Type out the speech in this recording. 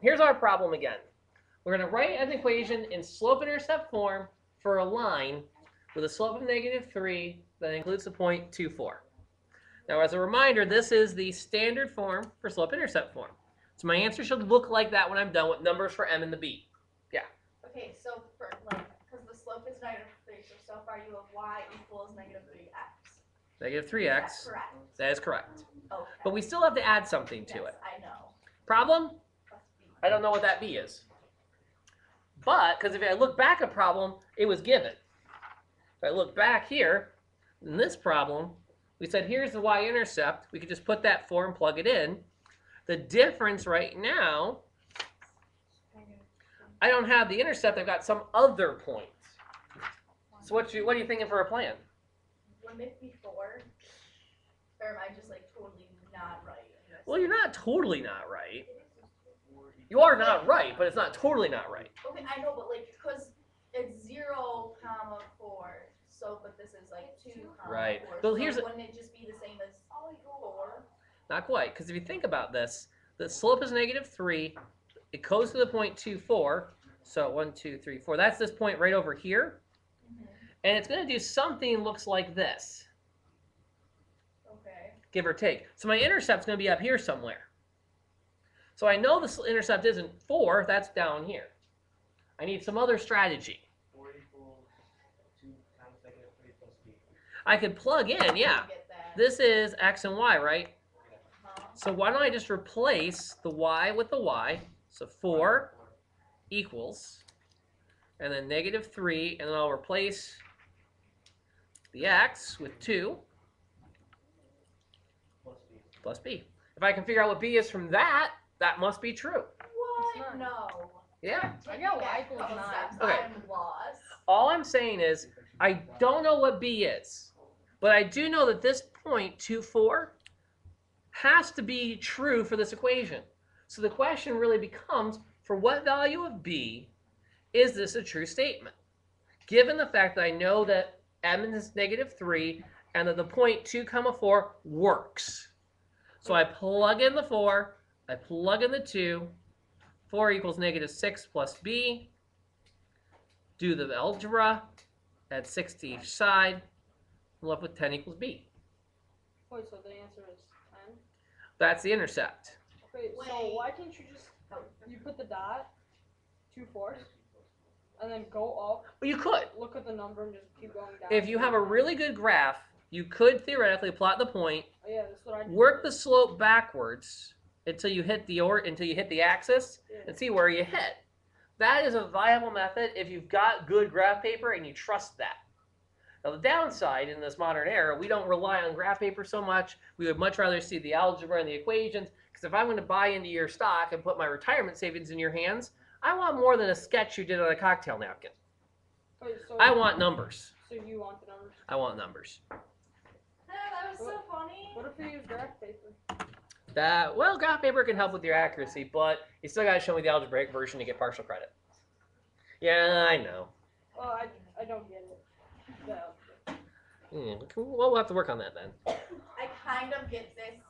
here's our problem again. We're going to write an equation in slope-intercept form for a line with a slope of -3 that includes the point 2,4. Now, as a reminder, this is the standard form for slope-intercept form. So my answer should look like that when I'm done with numbers for m and the b. Yeah. Okay, so for because the slope is -3, so far you have y equals -3x. -3x. Is that correct? That is correct. Okay. But we still have to add something to it. I know. Problem? I don't know what that b is. But, because if I look back at problem, it was given. If I look back here, in this problem, we said here's the y-intercept. We could just put that 4 and plug it in. The difference right now, I don't have the intercept. I've got some other point. So what are you thinking for a plan? Wouldn't it be 4? Or am I just like totally not right? Well, you're not totally not right. You are not right, but it's not totally not right. Okay, I know, but like, because it's 0, 4. So, but this is like 2, right. 4. Well, so wouldn't it just be the same as 4? Not quite, because if you think about this, the slope is -3. It goes to the point 2,4. So 1, 2, 3, 4. That's this point right over here. And it's going to do something looks like this. Okay. Give or take. So my intercept's going to be up here somewhere. So I know this intercept isn't 4. That's down here. I need some other strategy. 4 equals 2 times -3 plus b. I could plug in, yeah. This is x and y, right? So why don't I just replace the y with the y? So 4 equals, and then -3, and then I'll replace the x with 2 plus b. If I can figure out what b is from that, that must be true. What? No. Yeah. I got y equals 9. Okay. I'm lost. All I'm saying is I don't know what b is, but I do know that this point 2,4 has to be true for this equation. So the question really becomes, for what value of b is this a true statement? Given the fact that I know that m is -3 and that the point 2, 4 works. So I plug in the 4, I plug in the 2, 4 equals -6 plus b. Do the algebra, add 6 to each side. I'm left with 10 equals b. Wait, so the answer is 10? That's the intercept. Okay, so why can't you just, you put the dot, 2/4, and then go up, Well, you could. look at the number, and just keep going down? If you have a really good graph, you could theoretically plot the point, Oh, yeah, that's what I did. work the slope backwards until you hit the axis, Yeah. and see where you hit. That is a viable method if you've got good graph paper and you trust that. Now, the downside in this modern era, we don't rely on graph paper so much. We would much rather see the algebra and the equations, because if I'm going to buy into your stock and put my retirement savings in your hands, I want more than a sketch you did on a cocktail napkin. Wait, so, I want numbers. So you want the numbers? I want numbers. That was so funny. What if we use graph paper? Well, graph paper can help with your accuracy, but you still got to show me the algebraic version to get partial credit. Yeah, I know. Oh, I don't get it. Well, we'll have to work on that then. I kind of get this